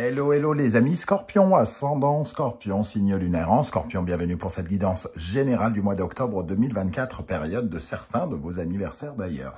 Hello, hello les amis Scorpion, ascendant Scorpion, signe lunaire en Scorpion. Bienvenue pour cette guidance générale du mois d'octobre 2024, période de certains de vos anniversaires d'ailleurs.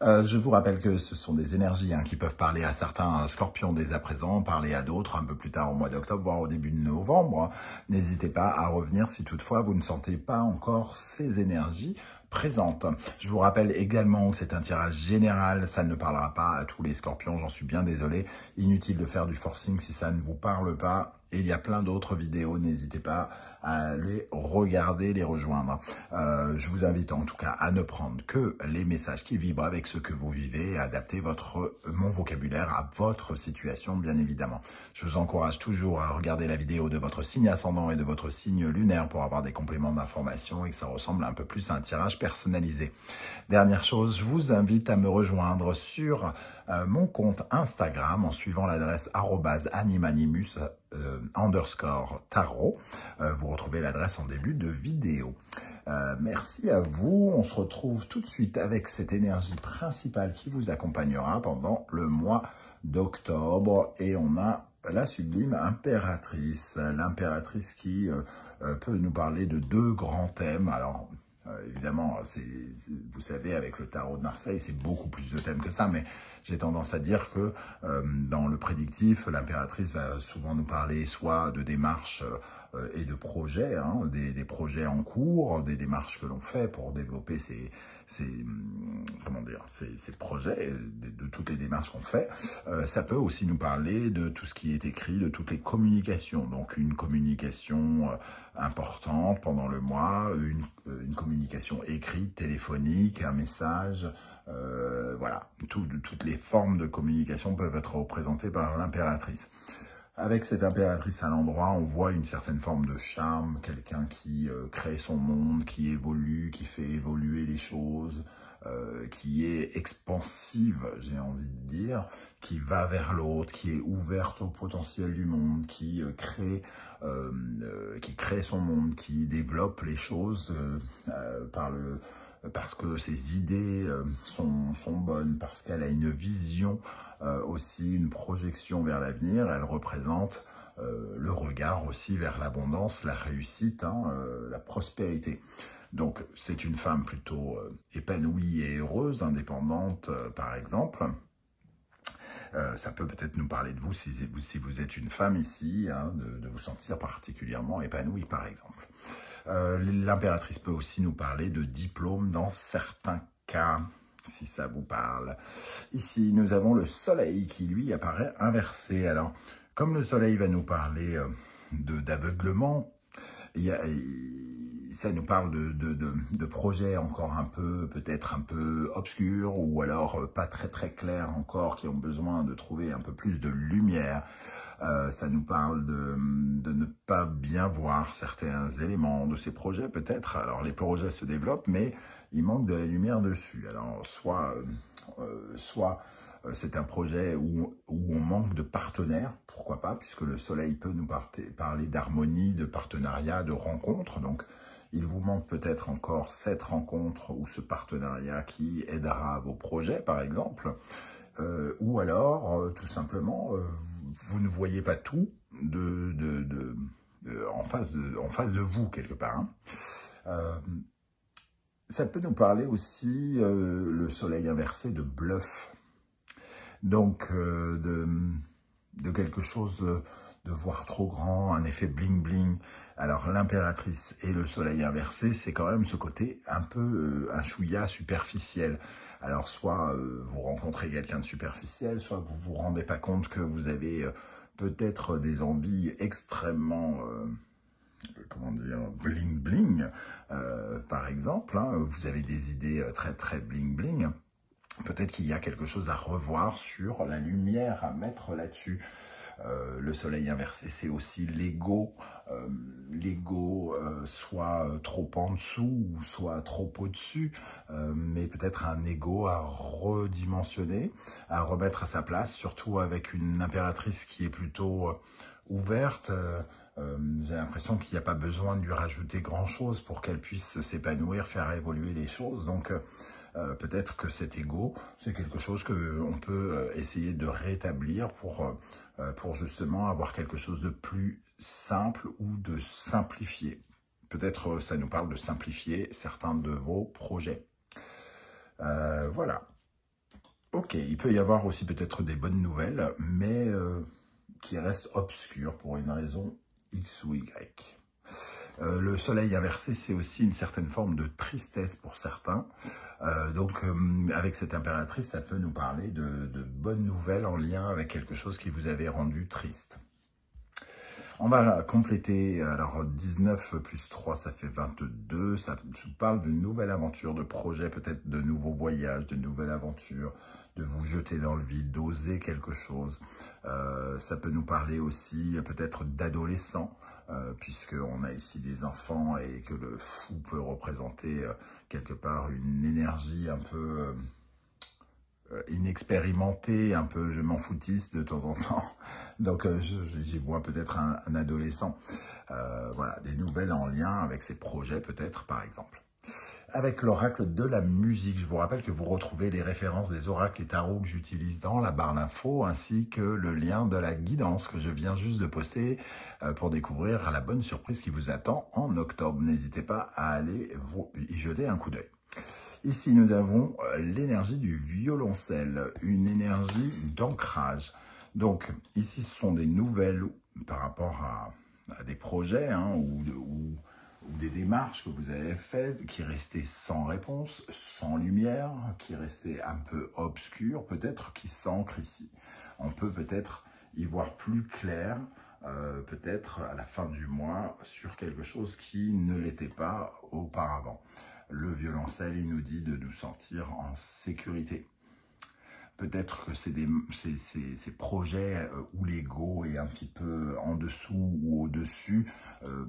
Je vous rappelle que ce sont des énergies qui peuvent parler à certains scorpions dès à présent, parler à d'autres un peu plus tard au mois d'octobre, voire au début de novembre. N'hésitez pas à revenir si toutefois vous ne sentez pas encore ces énergies présentes. Je vous rappelle également que c'est un tirage général, ça ne parlera pas à tous les scorpions, j'en suis bien désolé. Inutile de faire du forcing si ça ne vous parle pas. Et il y a plein d'autres vidéos, n'hésitez pas à les regarder, les rejoindre. Je vous invite en tout cas à ne prendre que les messages qui vibrent avec ce que vous vivez et adapter mon vocabulaire à votre situation, bien évidemment. Je vous encourage toujours à regarder la vidéo de votre signe ascendant et de votre signe lunaire pour avoir des compléments d'information et que ça ressemble un peu plus à un tirage personnalisé. Dernière chose, je vous invite à me rejoindre sur mon compte Instagram en suivant l'adresse @animanimus _tarot. Vous retrouvez l'adresse en début de vidéo. Merci à vous. On se retrouve tout de suite avec cette énergie principale qui vous accompagnera pendant le mois d'octobre. Et on a la sublime impératrice. L'impératrice qui peut nous parler de deux grands thèmes. Alors, évidemment, vous savez, avec le tarot de Marseille, c'est beaucoup plus de thèmes que ça, mais j'ai tendance à dire que dans le prédictif, l'impératrice va souvent nous parler soit de démarches et de projets, des projets en cours, des démarches que l'on fait pour développer ces projets, de toutes les démarches qu'on fait. Ça peut aussi nous parler de tout ce qui est écrit, de toutes les communications. Donc une communication importante pendant le mois, une communication écrite, téléphonique, un message. Voilà, toutes les formes de communication peuvent être représentées par l'impératrice. Avec cette impératrice à l'endroit, on voit une certaine forme de charme, quelqu'un qui crée son monde, qui évolue, qui fait évoluer les choses, qui est expansive, j'ai envie de dire, qui va vers l'autre, qui est ouverte au potentiel du monde, qui crée son monde, qui développe les choses parce que ses idées sont bonnes, parce qu'elle a une vision, aussi une projection vers l'avenir. Elle représente le regard aussi vers l'abondance, la réussite, la prospérité. Donc c'est une femme plutôt épanouie et heureuse, indépendante par exemple. Ça peut peut-être nous parler de vous si vous êtes une femme ici, de vous sentir particulièrement épanouie par exemple. L'impératrice peut aussi nous parler de diplôme dans certains cas, si ça vous parle. Ici, nous avons le soleil qui, lui, apparaît inversé. Alors, comme le soleil va nous parler d'aveuglement, ça nous parle de projets encore peut-être un peu obscurs ou alors pas très très clairs encore, qui ont besoin de trouver un peu plus de lumière. Ça nous parle de ne pas bien voir certains éléments de ces projets peut-être. Alors les projets se développent, mais il manque de la lumière dessus. Alors soit c'est un projet où on manque de partenaires, pourquoi pas, puisque le soleil peut nous parler d'harmonie, de partenariat, de rencontre. Donc il vous manque peut-être encore cette rencontre ou ce partenariat qui aidera vos projets par exemple. Ou alors, tout simplement, vous ne voyez pas tout en face de vous, quelque part. Ça peut nous parler aussi, le soleil inversé, de bluff. Donc, de quelque chose de voir trop grand, un effet bling-bling. Alors, l'impératrice et le soleil inversé, c'est quand même ce côté un peu un chouïa superficiel. Alors, soit vous rencontrez quelqu'un de superficiel, soit vous vous rendez pas compte que vous avez peut-être des envies extrêmement, comment dire, bling-bling, par exemple. Vous avez des idées très très bling-bling. Peut-être qu'il y a quelque chose à revoir sur la lumière à mettre là-dessus. Le soleil inversé, c'est aussi l'ego. Soit trop en dessous ou soit trop au-dessus, mais peut-être un ego à redimensionner, à remettre à sa place, surtout avec une impératrice qui est plutôt ouverte. J'ai l'impression qu'il n'y a pas besoin de lui rajouter grand-chose pour qu'elle puisse s'épanouir, faire évoluer les choses. Donc, peut-être que cet ego, c'est quelque chose qu'on peut essayer de rétablir pour justement avoir quelque chose de plus simple ou de simplifier. Peut-être ça nous parle de simplifier certains de vos projets. Voilà. Ok, il peut y avoir aussi peut-être des bonnes nouvelles, mais qui restent obscures pour une raison X ou Y. Le soleil inversé, c'est aussi une certaine forme de tristesse pour certains. Donc, avec cette impératrice, ça peut nous parler de bonnes nouvelles en lien avec quelque chose qui vous avait rendu triste. On va compléter, alors 19 plus 3, ça fait 22. Ça parle de nouvelles aventures, de projets, peut-être de nouveaux voyages, de nouvelles aventures, de vous jeter dans le vide, d'oser quelque chose. Ça peut nous parler aussi peut-être d'adolescents, puisqu'on a ici des enfants et que le fou peut représenter quelque part une énergie un peu inexpérimentée, un peu je m'en foutiste de temps en temps. Donc j'y vois peut-être un adolescent. Voilà, des nouvelles en lien avec ses projets peut-être par exemple. Avec l'oracle de la musique, je vous rappelle que vous retrouvez les références des oracles et tarots que j'utilise dans la barre d'infos, ainsi que le lien de la guidance que je viens juste de poster pour découvrir la bonne surprise qui vous attend en octobre. N'hésitez pas à aller y jeter un coup d'œil. Ici, nous avons l'énergie du violoncelle, une énergie d'ancrage. Donc, ici, ce sont des nouvelles par rapport à des projets ou des démarches que vous avez faites qui restaient sans réponse, sans lumière, qui restaient un peu obscures, peut-être, qui s'ancrent ici. On peut peut-être y voir plus clair, peut-être à la fin du mois, sur quelque chose qui ne l'était pas auparavant. Le violoncelle, il nous dit de nous sentir en sécurité. Peut-être que ces projets où l'ego est un petit peu en dessous ou au-dessus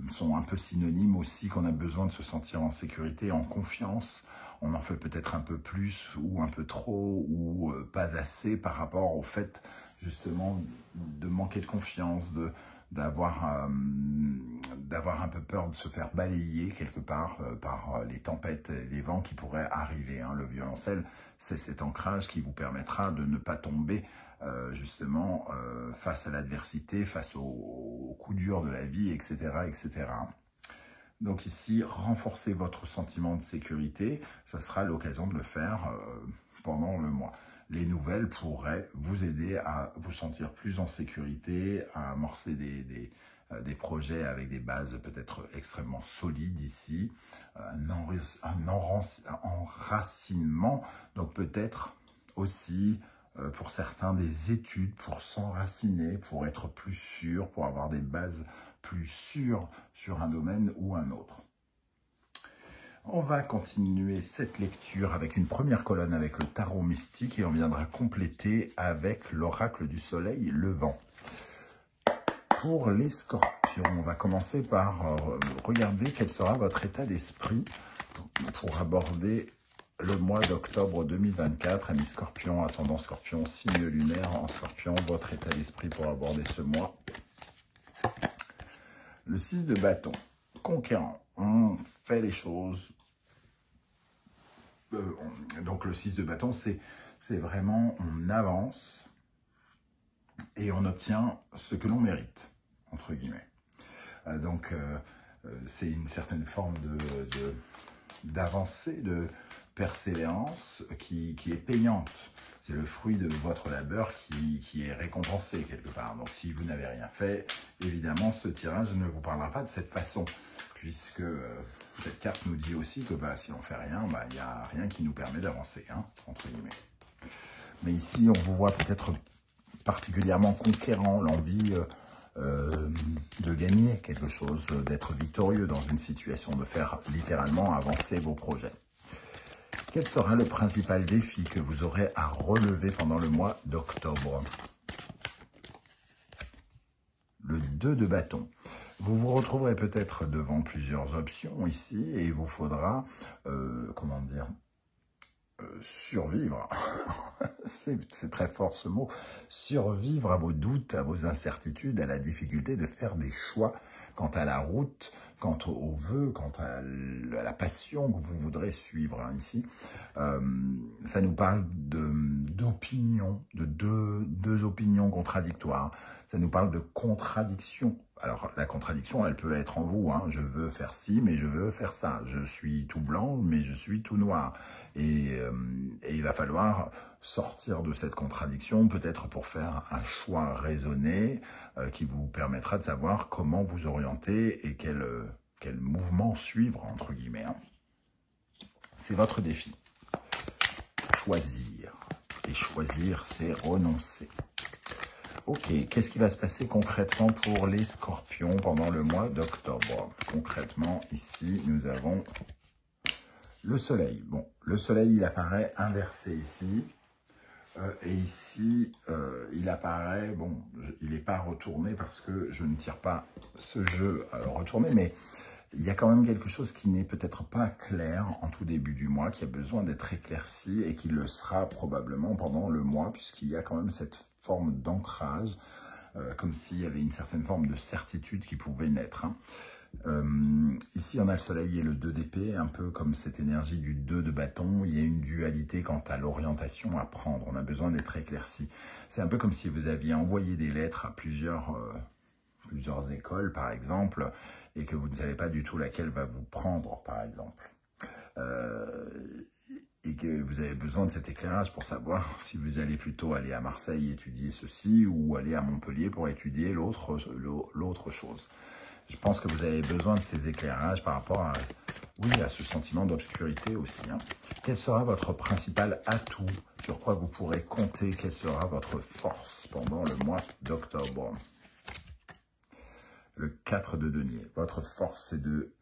sont un peu synonymes aussi qu'on a besoin de se sentir en sécurité, en confiance. On en fait peut-être un peu plus ou un peu trop ou pas assez par rapport au fait justement de manquer de confiance, d'avoir un peu peur de se faire balayer quelque part par les tempêtes et les vents qui pourraient arriver. Le violoncelle, c'est cet ancrage qui vous permettra de ne pas tomber justement face à l'adversité, face aux coups durs de la vie, etc., etc. Donc ici, renforcer votre sentiment de sécurité, ça sera l'occasion de le faire pendant le mois. Les nouvelles pourraient vous aider à vous sentir plus en sécurité, à amorcer des projets avec des bases peut-être extrêmement solides ici, un enracinement, donc peut-être aussi pour certains des études pour s'enraciner, pour être plus sûr, pour avoir des bases plus sûres sur un domaine ou un autre. On va continuer cette lecture avec une première colonne avec le tarot mystique et on viendra compléter avec l'oracle du soleil levant. Pour les scorpions, on va commencer par regarder quel sera votre état d'esprit pour aborder le mois d'octobre 2024. Amis scorpions, ascendant scorpion, signe lunaire en scorpion, votre état d'esprit pour aborder ce mois. Le 6 de bâton, conquérant, on fait les choses. Donc le 6 de bâton, c'est vraiment, on avance et on obtient ce que l'on mérite, entre guillemets. Donc c'est une certaine forme d'avancée, de persévérance qui est payante. C'est le fruit de votre labeur qui est récompensé quelque part. Donc si vous n'avez rien fait, évidemment ce tirage ne vous parlera pas de cette façon, puisque cette carte nous dit aussi que si on ne fait rien, il n'y a rien qui nous permet d'avancer, entre guillemets. Mais ici, on vous voit peut-être particulièrement conquérant, l'envie de gagner quelque chose, d'être victorieux dans une situation, de faire littéralement avancer vos projets. Quel sera le principal défi que vous aurez à relever pendant le mois d'octobre? Le 2 de bâton. Vous vous retrouverez peut-être devant plusieurs options ici et il vous faudra, comment dire, survivre. C'est très fort ce mot. Survivre à vos doutes, à vos incertitudes, à la difficulté de faire des choix quant à la route, quant aux vœux, quant à la passion que vous voudrez suivre hein, ici. Ça nous parle d'opinions, de deux opinions contradictoires. Ça nous parle de contradiction. Alors, la contradiction, elle peut être en vous. Hein. Je veux faire ci, mais je veux faire ça. Je suis tout blanc, mais je suis tout noir. Et il va falloir sortir de cette contradiction, peut-être pour faire un choix raisonné qui vous permettra de savoir comment vous orienter et quel mouvement suivre, entre guillemets. Hein. C'est votre défi. Choisir. Et choisir, c'est renoncer. Ok, qu'est-ce qui va se passer concrètement pour les scorpions pendant le mois d'octobre? Concrètement, ici, nous avons le soleil. Bon, le soleil, il apparaît inversé ici. Et ici, il apparaît, bon, il n'est pas retourné parce que je ne tire pas ce jeu retourné, mais il y a quand même quelque chose qui n'est peut-être pas clair en tout début du mois, qui a besoin d'être éclairci et qui le sera probablement pendant le mois, puisqu'il y a quand même cette forme d'ancrage, comme s'il y avait une certaine forme de certitude qui pouvait naître. Hein. Ici, on a le soleil et le 2 d'épée, un peu comme cette énergie du 2 de bâton. Il y a une dualité quant à l'orientation à prendre. On a besoin d'être éclairci. C'est un peu comme si vous aviez envoyé des lettres à plusieurs écoles, par exemple, et que vous ne savez pas du tout laquelle va vous prendre, par exemple. Et que vous avez besoin de cet éclairage pour savoir si vous allez plutôt aller à Marseille étudier ceci ou aller à Montpellier pour étudier l'autre chose. Je pense que vous avez besoin de ces éclairages par rapport à, oui, à ce sentiment d'obscurité aussi. Hein. Quel sera votre principal atout? Sur quoi vous pourrez compter? Quelle sera votre force pendant le mois d'octobre? Le 4 de denier. Votre force, c'est de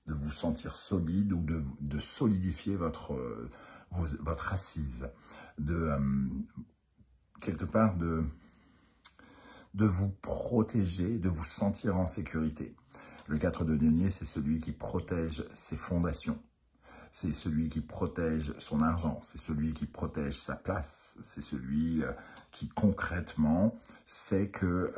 vous sentir solide ou de solidifier votre assise. Quelque part de vous protéger, de vous sentir en sécurité. Le 4 de denier, c'est celui qui protège ses fondations. C'est celui qui protège son argent. C'est celui qui protège sa place. C'est celui qui concrètement sait que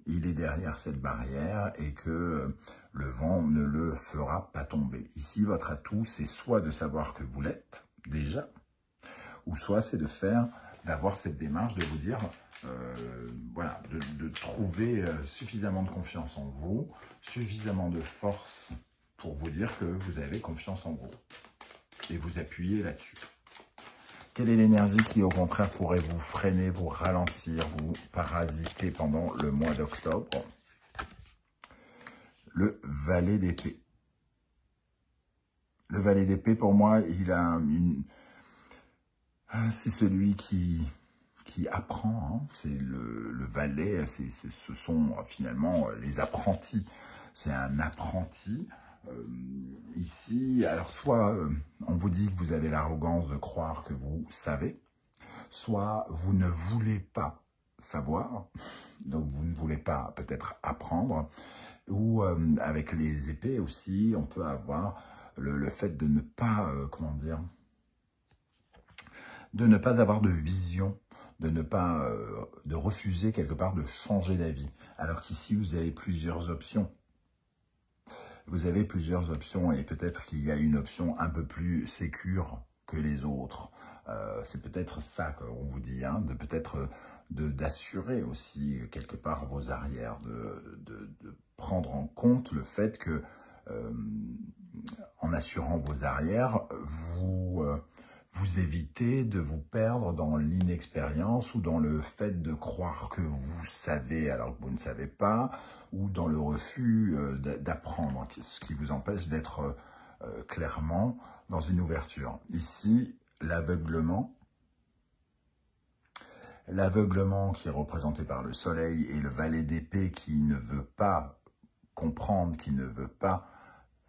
il est derrière cette barrière et que le vent ne le fera pas tomber. Ici, votre atout, c'est soit de savoir que vous l'êtes déjà, ou soit c'est d'avoir cette démarche de vous dire, voilà, de trouver suffisamment de confiance en vous, suffisamment de force pour vous dire que vous avez confiance en vous et vous appuyer là-dessus. Quelle est l'énergie qui, au contraire, pourrait vous freiner, vous ralentir, vous parasiter pendant le mois d'octobre? Le valet d'épée. Le valet d'épée, pour moi, il a c'est celui qui apprend. Hein. C'est le valet, ce sont finalement les apprentis. C'est un apprenti. Ici, alors soit on vous dit que vous avez l'arrogance de croire que vous savez, soit vous ne voulez pas savoir, donc vous ne voulez pas peut-être apprendre, ou avec les épées aussi, on peut avoir le fait de ne pas, comment dire, de ne pas avoir de vision, de refuser quelque part de changer d'avis, alors qu'ici vous avez plusieurs options. Vous avez plusieurs options et peut-être qu'il y a une option un peu plus sécure que les autres. C'est peut-être ça qu'on vous dit, hein, d'assurer aussi quelque part vos arrières, de prendre en compte le fait que en assurant vos arrières, vous évitez de vous perdre dans l'inexpérience ou dans le fait de croire que vous savez alors que vous ne savez pas, ou dans le refus d'apprendre, ce qui vous empêche d'être clairement dans une ouverture. Ici, l'aveuglement qui est représenté par le soleil et le valet d'épée qui ne veut pas comprendre, qui ne veut pas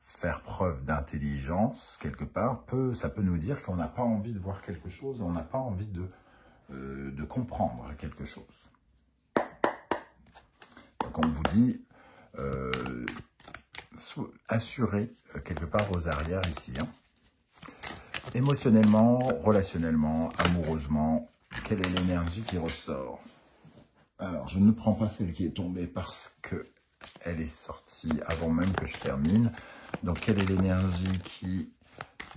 faire preuve d'intelligence, quelque part, ça peut nous dire qu'on n'a pas envie de voir quelque chose, on n'a pas envie de comprendre quelque chose. Donc on vous dit, assurez quelque part vos arrières ici. Hein. Émotionnellement, relationnellement, amoureusement, quelle est l'énergie qui ressort? Alors, je ne prends pas celle qui est tombée parce que Elle est sortie avant même que je termine. Donc, quelle est l'énergie qui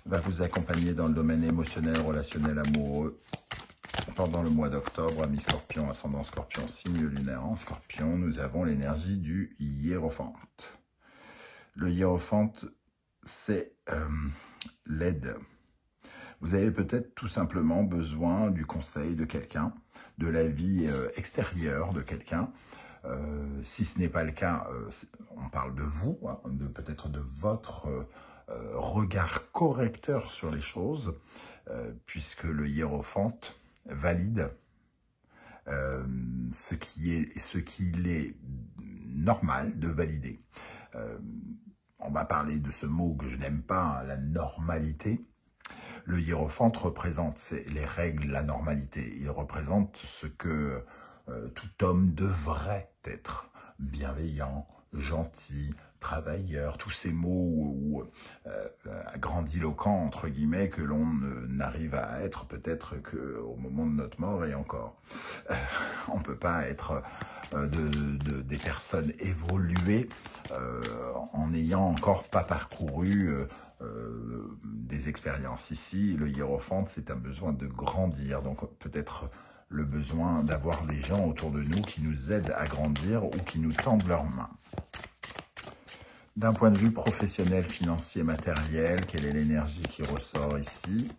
va vous accompagner dans le domaine émotionnel, relationnel, amoureux pendant le mois d'octobre? Amis Scorpion, ascendant Scorpion, signe lunaire en Scorpion, nous avons l'énergie du hiérophante. Le hiérophante, c'est l'aide. Vous avez peut-être tout simplement besoin du conseil de quelqu'un, de l'avis extérieur de quelqu'un. Si ce n'est pas le cas, on parle de vous, hein, peut-être de votre regard correcteur sur les choses, puisque le hiérophante valide ce qu'il est normal de valider. On va parler de ce mot que je n'aime pas, hein, la normalité. Le hiérophante représente les règles, la normalité. Il représente ce que tout homme devrait être. Bienveillant, gentil, travailleur, tous ces mots grandiloquents, entre guillemets, que l'on n'arrive à être peut-être qu'au moment de notre mort et encore. On ne peut pas être des personnes évoluées en n'ayant encore pas parcouru des expériences. Ici, le hiérophante, c'est un besoin de grandir, donc peut-être le besoin d'avoir des gens autour de nous qui nous aident à grandir ou qui nous tendent leurs mains. D'un point de vue professionnel, financier, matériel, quelle est l'énergie qui ressort ici?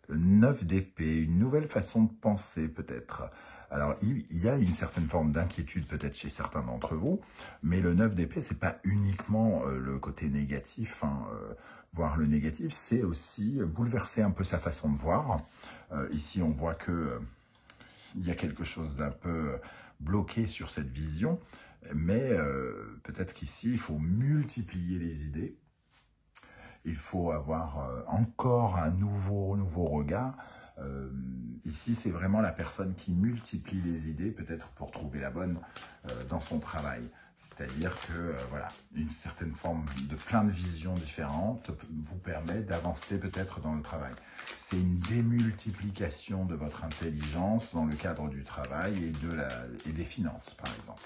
Le 9 d'épée, une nouvelle façon de penser peut-être. Alors, il y a une certaine forme d'inquiétude peut-être chez certains d'entre vous, mais le 9 d'épée, c'est pas uniquement le côté négatif, hein, voir le négatif, c'est aussi bouleverser un peu sa façon de voir. Ici, on voit que il y a quelque chose d'un peu bloqué sur cette vision, mais peut-être qu'ici, il faut multiplier les idées. Il faut avoir encore un nouveau regard. Ici, c'est vraiment la personne qui multiplie les idées, peut-être pour trouver la bonne dans son travail. C'est-à-dire que voilà, une certaine forme de plein de visions différentes vous permet d'avancer peut-être dans le travail. C'est une démultiplication de votre intelligence dans le cadre du travail et des finances, par exemple.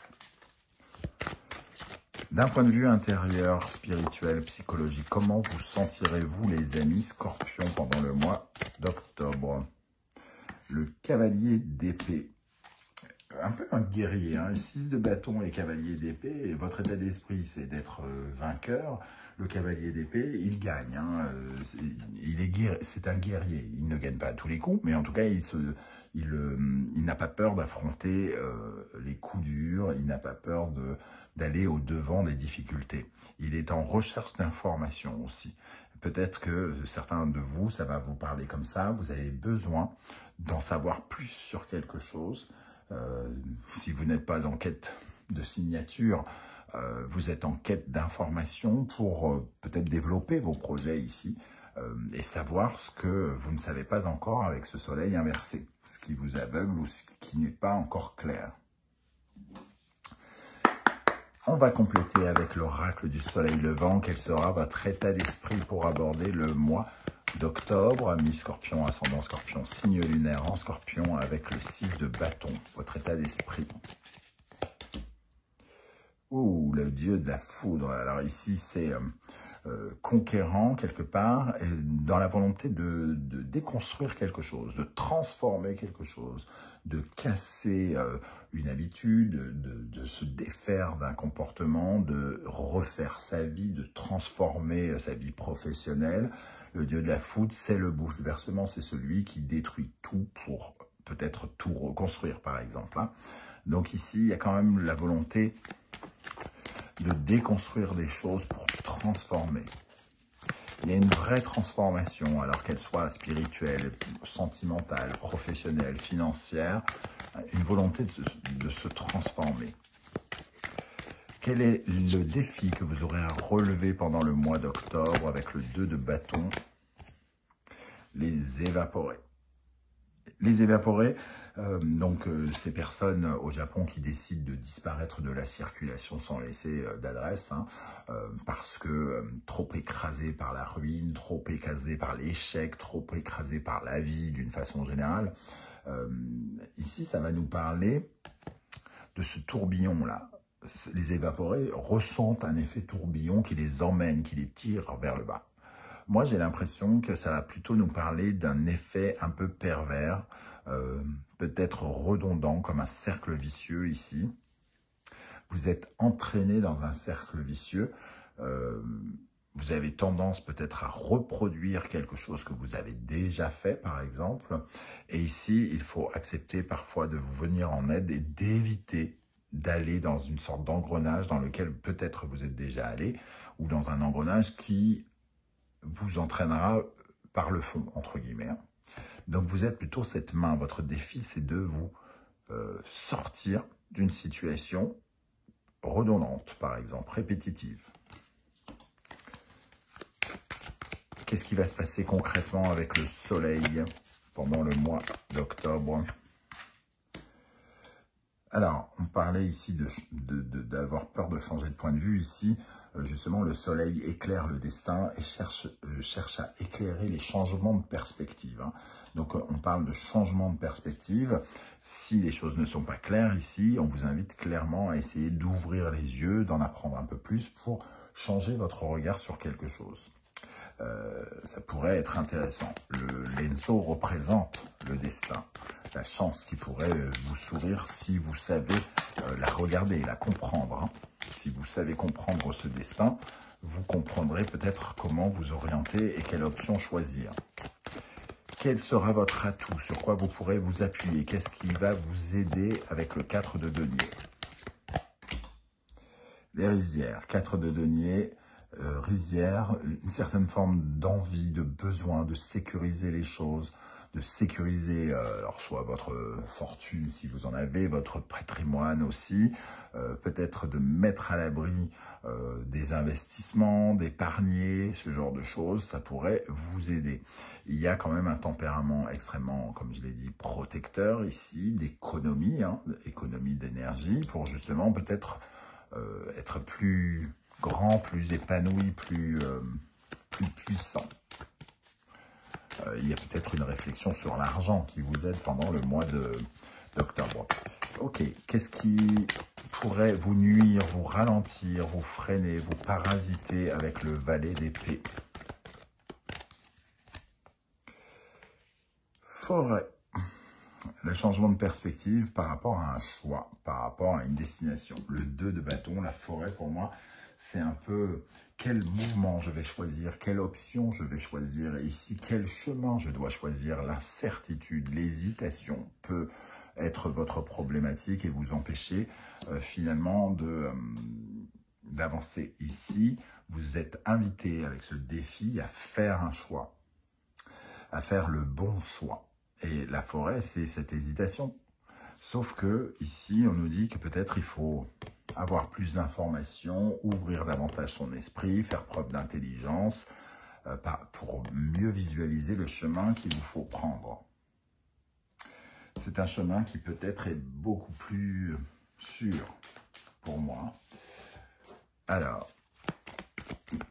D'un point de vue intérieur, spirituel, psychologique, comment vous sentirez-vous, les amis Scorpions, pendant le mois d'octobre? Le cavalier d'épée. Un peu un guerrier, hein, 6 de bâton et cavalier d'épée, et votre état d'esprit c'est d'être vainqueur. Le cavalier d'épée, il gagne, hein, c'est un guerrier, il ne gagne pas à tous les coups, mais en tout cas il n'a pas peur d'affronter les coups durs, il n'a pas peur d'aller au-devant des difficultés. Il est en recherche d'informations aussi. Peut-être que certains de vous, ça va vous parler comme ça, vous avez besoin d'en savoir plus sur quelque chose. Si vous n'êtes pas en quête de signature, vous êtes en quête d'informations pour peut-être développer vos projets ici et savoir ce que vous ne savez pas encore avec ce soleil inversé, ce qui vous aveugle ou ce qui n'est pas encore clair. On va compléter avec l'oracle du soleil levant. Quel sera votre état d'esprit pour aborder le mois d'octobre? Amis Scorpion, ascendant Scorpion, signe lunaire en Scorpion avec le 6 de bâton. Votre état d'esprit. Ouh, le dieu de la foudre. Alors ici, c'est conquérant quelque part, et dans la volonté de déconstruire quelque chose, de transformer quelque chose, de casser une habitude, de se défaire d'un comportement, de refaire sa vie, de transformer sa vie professionnelle. Le dieu de la foudre, c'est le bouleversement, c'est celui qui détruit tout pour peut-être tout reconstruire, par exemple. Hein. Donc ici, il y a quand même la volonté de déconstruire des choses pour transformer. Il y a une vraie transformation, alors qu'elle soit spirituelle, sentimentale, professionnelle, financière, une volonté de se transformer. Quel est le défi que vous aurez à relever pendant le mois d'octobre avec le 2 de bâton? Les évaporer. Les évaporer, donc ces personnes au Japon qui décident de disparaître de la circulation sans laisser d'adresse, hein, parce que trop écrasés par la ruine, trop écrasés par l'échec, trop écrasés par la vie d'une façon générale. Ici, ça va nous parler de ce tourbillon-là. Les évaporés ressentent un effet tourbillon qui les emmène, qui les tire vers le bas. Moi, j'ai l'impression que ça va plutôt nous parler d'un effet un peu pervers, peut-être redondant, comme un cercle vicieux ici. Vous êtes entraîné dans un cercle vicieux. Vous avez tendance peut-être à reproduire quelque chose que vous avez déjà fait, par exemple. Et ici, il faut accepter parfois de vous venir en aide et d'éviter d'aller dans une sorte d'engrenage dans lequel peut-être vous êtes déjà allé, ou dans un engrenage qui vous entraînera par le fond, entre guillemets. Donc vous êtes plutôt cette main. Votre défi, c'est de vous sortir d'une situation redondante, par exemple, répétitive. Qu'est-ce qui va se passer concrètement avec le soleil pendant le mois d'octobre? Alors, on parlait ici d'avoir peur de changer de point de vue. Ici, justement, le soleil éclaire le destin et cherche à éclairer les changements de perspective. Donc, on parle de changement de perspective. Si les choses ne sont pas claires ici, on vous invite clairement à essayer d'ouvrir les yeux, d'en apprendre un peu plus pour changer votre regard sur quelque chose. Ça pourrait être intéressant. Le Lenso représente le destin, la chance qui pourrait vous sourire si vous savez la regarder, la comprendre. Si vous savez comprendre ce destin, vous comprendrez peut-être comment vous orienter et quelle option choisir. Quel sera votre atout? Sur quoi vous pourrez vous appuyer? Qu'est-ce qui va vous aider avec le 4 de denier? Les rizières, 4 de denier. Rizière, une certaine forme d'envie, de besoin de sécuriser les choses, de sécuriser alors soit votre fortune si vous en avez, votre patrimoine aussi, peut-être de mettre à l'abri des investissements, d'épargner, ce genre de choses, ça pourrait vous aider. Il y a quand même un tempérament extrêmement, comme je l'ai dit, protecteur ici, d'économie, économie d'énergie, pour justement peut-être être plus grand, plus épanoui, plus puissant. Il y a peut-être une réflexion sur l'argent qui vous aide pendant le mois d'octobre. Ok, qu'est-ce qui pourrait vous nuire, vous ralentir, vous freiner, vous parasiter avec le valet d'épée? Forêt. Le changement de perspective par rapport à un choix, par rapport à une destination. Le 2 de bâton, la forêt, pour moi, c'est un peu quel mouvement je vais choisir, quelle option je vais choisir, et ici, quel chemin je dois choisir. L'incertitude, l'hésitation peut être votre problématique et vous empêcher finalement d'avancer. Ici, vous êtes invité avec ce défi à faire un choix, à faire le bon choix. Et la forêt, c'est cette hésitation. Sauf que ici, on nous dit que peut-être il faut avoir plus d'informations, ouvrir davantage son esprit, faire preuve d'intelligence pour mieux visualiser le chemin qu'il vous faut prendre. C'est un chemin qui peut-être est beaucoup plus sûr pour moi. Alors,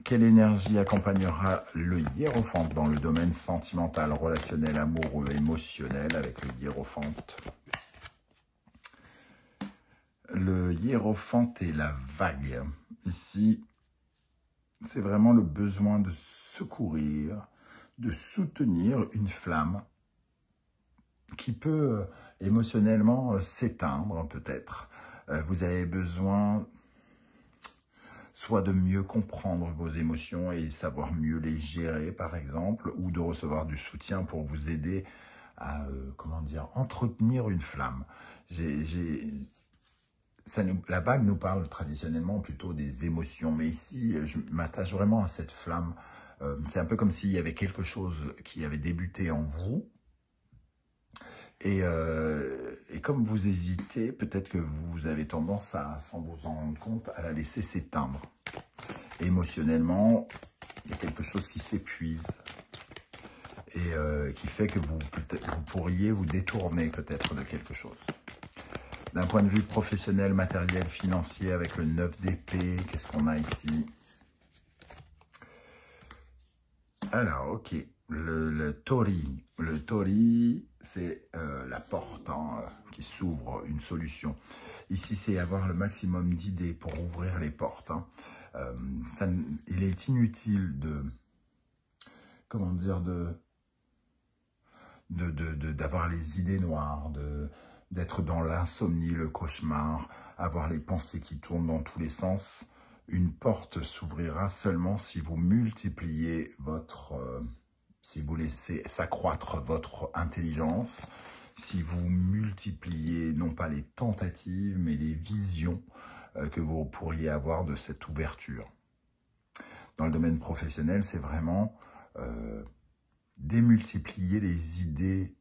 quelle énergie accompagnera le hiérophante dans le domaine sentimental, relationnel, amoureux, émotionnel avec le hiérophante? Le hiérophante et la vague. Ici, c'est vraiment le besoin de secourir, de soutenir une flamme qui peut émotionnellement s'éteindre peut-être. Vous avez besoin soit de mieux comprendre vos émotions et savoir mieux les gérer, par exemple, ou de recevoir du soutien pour vous aider à, comment dire, entretenir une flamme. La vague nous parle traditionnellement plutôt des émotions, mais ici, je m'attache vraiment à cette flamme. C'est un peu comme s'il y avait quelque chose qui avait débuté en vous. Et comme vous hésitez, peut-être que vous avez tendance à, sans vous en rendre compte, à la laisser s'éteindre. Émotionnellement, il y a quelque chose qui s'épuise et qui fait que vous pourriez vous détourner peut-être de quelque chose. D'un point de vue professionnel, matériel, financier, avec le 9 d'épée, qu'est-ce qu'on a ici? Alors, ok, le tori. Le tori, c'est la porte qui s'ouvre, une solution. Ici, c'est avoir le maximum d'idées pour ouvrir les portes. Il est inutile comment dire, d'avoir les idées noires, d'être dans l'insomnie, le cauchemar, avoir les pensées qui tournent dans tous les sens. Une porte s'ouvrira seulement si vous multipliez si vous laissez s'accroître votre intelligence, si vous multipliez non pas les tentatives, mais les visions que vous pourriez avoir de cette ouverture. Dans le domaine professionnel, c'est vraiment démultiplier les idées,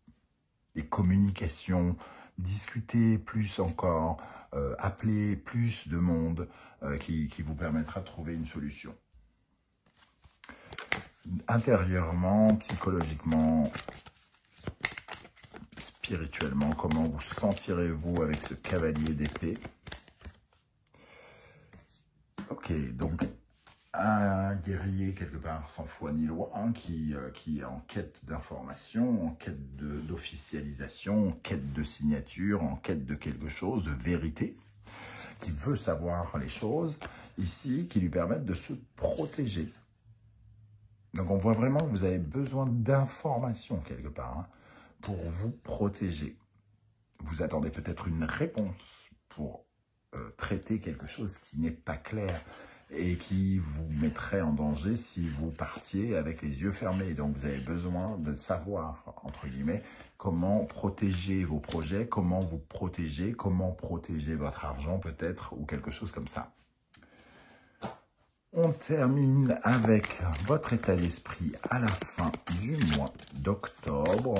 les communications, discuter plus encore, appeler plus de monde qui vous permettra de trouver une solution. Intérieurement, psychologiquement, spirituellement, comment vous sentirez-vous avec ce cavalier d'épée? Ok, donc un guerrier quelque part sans foi ni loi, qui est en quête d'information, en quête d'officialisation, en quête de signature, en quête de quelque chose, de vérité, qui veut savoir les choses, ici, qui lui permettent de se protéger. Donc on voit vraiment que vous avez besoin d'informations quelque part pour vous protéger. Vous attendez peut-être une réponse pour traiter quelque chose qui n'est pas clair et qui vous mettrait en danger si vous partiez avec les yeux fermés. Donc vous avez besoin de savoir, entre guillemets, comment protéger vos projets, comment vous protéger, comment protéger votre argent peut-être, ou quelque chose comme ça. On termine avec votre état d'esprit à la fin du mois d'octobre.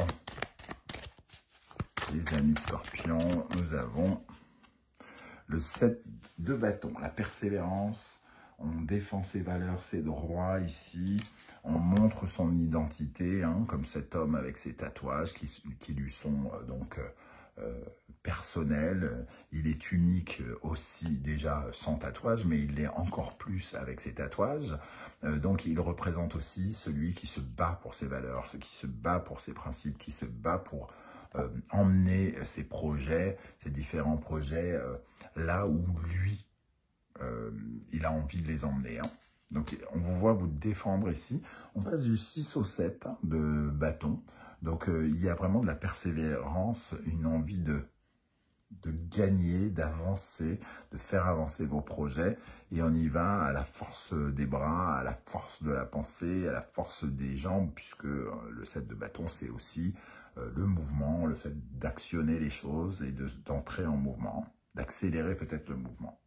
Les amis scorpions, nous avons le 7 de bâton, la persévérance. On défend ses valeurs, ses droits ici. On montre son identité, comme cet homme avec ses tatouages qui lui sont personnels. Il est unique aussi déjà sans tatouage, mais il l'est encore plus avec ses tatouages. Donc il représente aussi celui qui se bat pour ses valeurs, qui se bat pour ses principes, qui se bat pour emmener ses projets, ses différents projets, là où lui, il a envie de les emmener. Donc, on vous voit vous défendre ici. On passe du 6 au 7 de bâton. Donc, il y a vraiment de la persévérance, une envie de gagner, d'avancer, de faire avancer vos projets. Et on y va à la force des bras, à la force de la pensée, à la force des jambes, puisque le 7 de bâton, c'est aussi le mouvement, le fait d'actionner les choses et d'entrer en mouvement, d'accélérer peut-être le mouvement.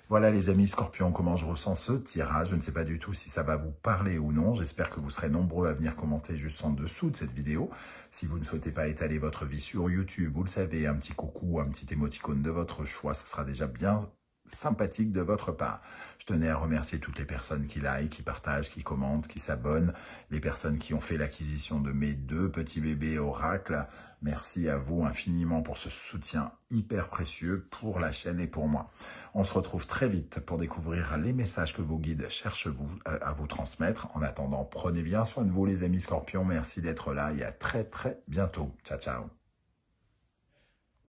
Voilà les amis scorpions, comment je ressens ce tirage. Je ne sais pas du tout si ça va vous parler ou non. J'espère que vous serez nombreux à venir commenter juste en dessous de cette vidéo. Si vous ne souhaitez pas étaler votre vie sur YouTube, vous le savez, un petit coucou, un petit émoticône de votre choix, ça sera déjà bien sympathique de votre part. Je tenais à remercier toutes les personnes qui like, qui partagent, qui commentent, qui s'abonnent, les personnes qui ont fait l'acquisition de mes 2 petits bébés oracles. Merci à vous infiniment pour ce soutien hyper précieux pour la chaîne et pour moi. On se retrouve très vite pour découvrir les messages que vos guides cherchent à vous transmettre. En attendant, prenez bien soin de vous les amis scorpions. Merci d'être là et à très bientôt. Ciao, ciao.